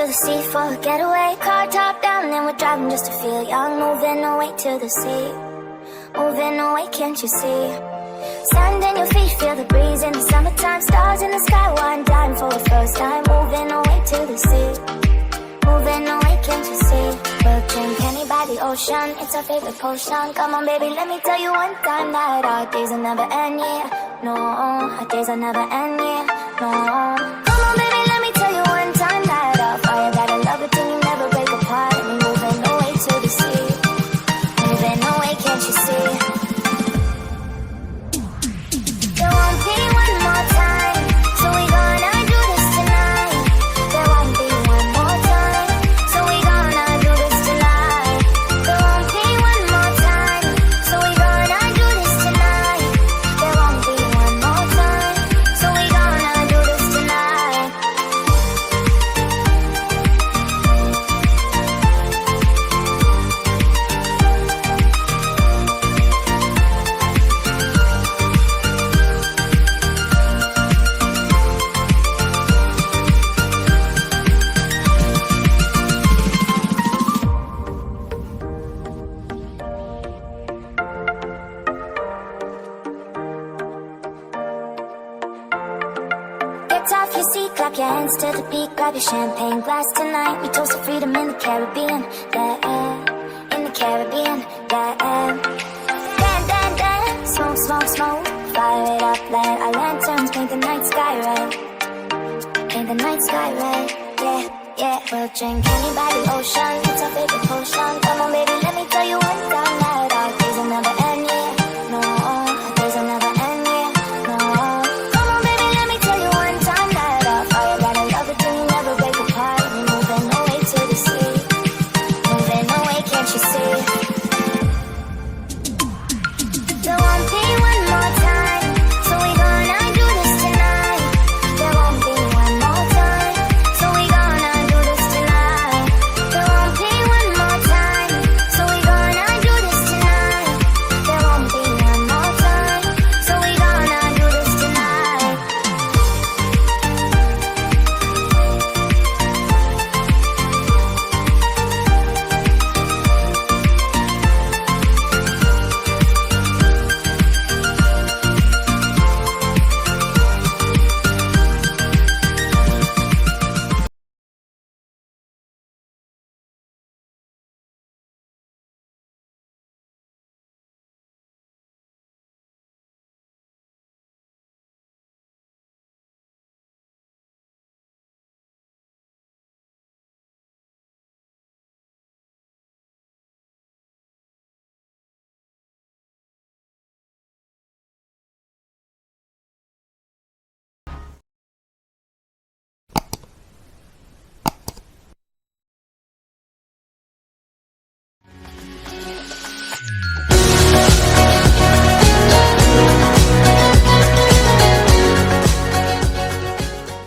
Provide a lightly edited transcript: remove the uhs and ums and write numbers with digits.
the sea for a getaway. Car top down and we're driving just to feel young. Moving away to the sea, moving away, can't you see? Sand in your feet, feel the breeze in the summertime. Stars in the sky, one dime for the first time. Moving away to the sea, moving away, can't you see? We'll drink honey by the ocean, it's our favorite potion. Come on baby, let me tell you one time that our days will never end, yeah. No, our days will never end, yeah. No. Come on baby, let me tell you one time that our fire got a love it till you never break apart. And we're moving away to the sea, moving away, can't you see? There won't be one more time, so we gonna do this tonight. There won't be one more time, so we gonna do this tonight. There won't be one more time, so we gonna do this tonight. There won't be one more time, so we gonna do this tonight. Get off your seat, clap your hands to the beat. Grab your champagne glass tonight. We toast to freedom in the Caribbean, yeah, in the Caribbean, yeah. Dan, dan, smoke, smoke, smoke. Fire it up, let our lanterns paint the night sky red. Paint the night sky red, yeah, yeah. We'll drink honey by the ocean, it's our favorite potion. Come on baby, let me tell you one time now.